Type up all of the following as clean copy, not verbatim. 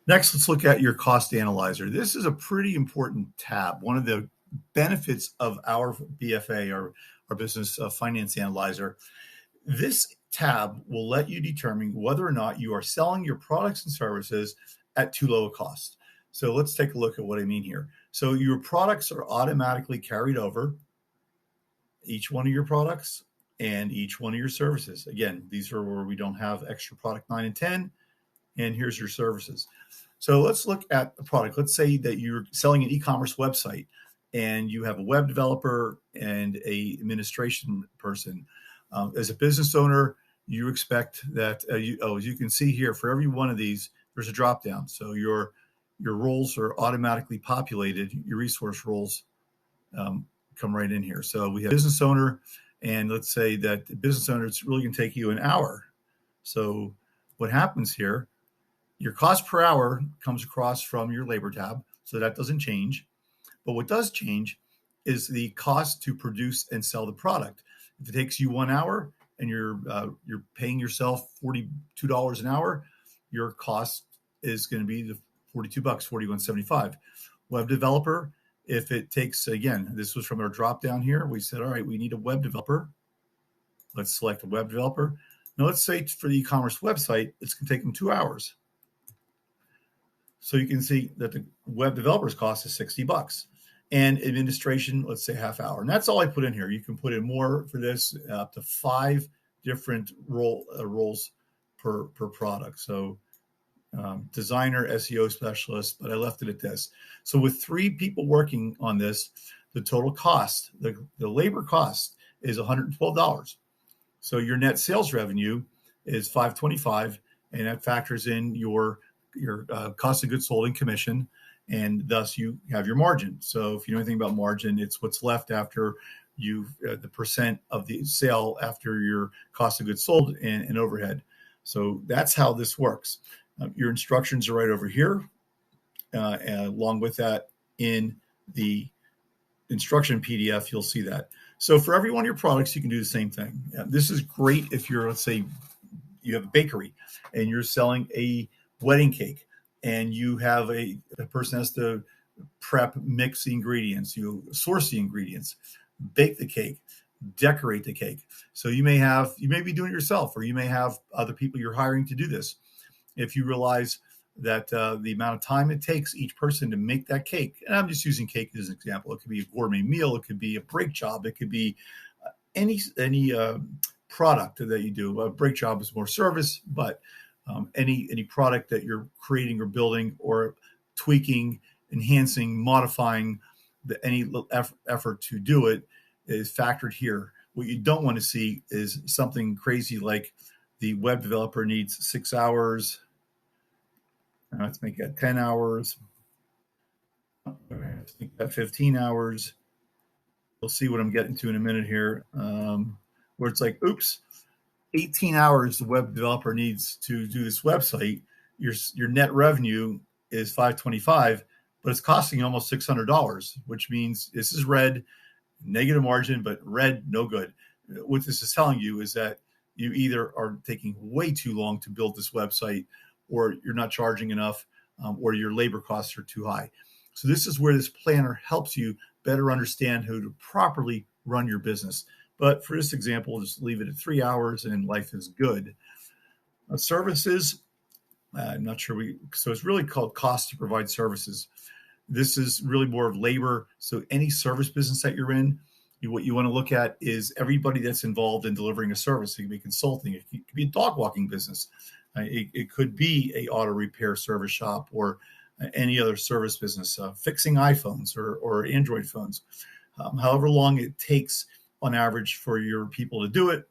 Next, let's look at your cost analyzer. This is a pretty important tab. One of the benefits of our BFA, or our business finance analyzer, this tab will let you determine whether or not you are selling your products and services at too low a cost. So let's take a look at what I mean here. So your products are automatically carried over, each one of your products and each one of your services. Again, these are where we don't have extra product 9 and 10. And here's your services. So let's look at the product. Let's say that you're selling an e-commerce website and you have a web developer and a administration person. As a business owner, you expect that, as you can see here, for every one of these, there's a drop down. So your roles are automatically populated. Your resource roles come right in here. So we have business owner, and let's say that the business owner, it's really going to take you an hour. So what happens here, your cost per hour comes across from your labor tab, so that doesn't change. But what does change is the cost to produce and sell the product. If it takes you 1 hour and you're paying yourself $42 an hour, your cost is going to be the $42, $41.75. Web developer, if it takes, again, this was from our drop down here. We said, all right, we need a web developer. Let's select a web developer. Now let's say for the e-commerce website, it's going to take them 2 hours. So you can see that the web developer's cost is $60, and administration, let's say half hour. And that's all I put in here. You can put in more for this, up to 5 different roles per product. So designer, SEO specialist, but I left it at this. So with 3 people working on this, the total cost, the labor cost is $112. So your net sales revenue is $525, and that factors in your cost of goods sold and commission, and thus you have your margin. So if you know anything about margin, it's what's left after the percent of the sale after your cost of goods sold and overhead. So that's how this works. Your instructions are right over here. And along with that, in the instruction PDF, you'll see that. So for every one of your products, you can do the same thing. This is great if you're, let's say, you have a bakery and you're selling a wedding cake, and you have a person has to prep, mix the ingredients, you source the ingredients, bake the cake, decorate the cake. So you may be doing it yourself, or you may have other people you're hiring to do this. If you realize that the amount of time it takes each person to make that cake, and I'm just using cake as an example. It could be a gourmet meal, it could be a brake job, it could be any product that you do. A brake job is more service, but any product that you're creating or building or tweaking, enhancing, modifying, any effort to do it is factored here. What you don't want to see is something crazy like the web developer needs 6 hours. Let's make that 10 hours. Let's make that 15 hours. You'll see what I'm getting to in a minute here, where it's like, oops, 18 hours the web developer needs to do this website. Your net revenue is $525, but it's costing you almost $600, which means this is red, negative margin, but red, no good. What this is telling you is that you either are taking way too long to build this website, or you're not charging enough, or your labor costs are too high. So this is where this planner helps you better understand how to properly run your business. But for this example, just leave it at 3 hours and life is good. Services, I'm not sure so it's really called cost to provide services. This is really more of labor. So any service business that you're in, what you want to look at is everybody that's involved in delivering a service. It could be consulting, it could be a dog walking business. It could be a auto repair service shop, or any other service business, fixing iPhones or Android phones. However long it takes on average for your people to do it,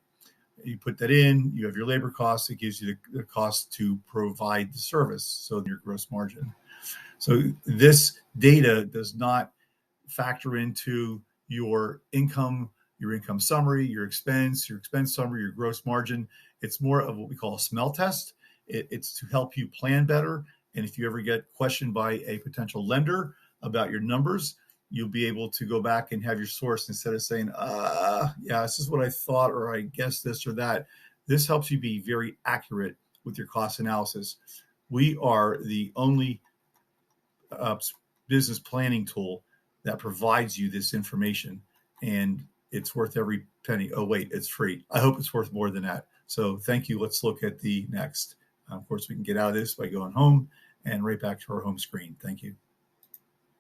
you put that in, you have your labor costs, it gives you the cost to provide the service, so your gross margin. So this data does not factor into your income summary, your expense summary, your gross margin. It's more of what we call a smell test. It's to help you plan better. And if you ever get questioned by a potential lender about your numbers, you'll be able to go back and have your source instead of saying, yeah, this is what I thought, or I guess this or that. This helps you be very accurate with your cost analysis. We are the only business planning tool that provides you this information, and it's worth every penny. Oh, wait, it's free. I hope it's worth more than that. So thank you. Let's look at the next. Of course, we can get out of this by going home and right back to our home screen. Thank you.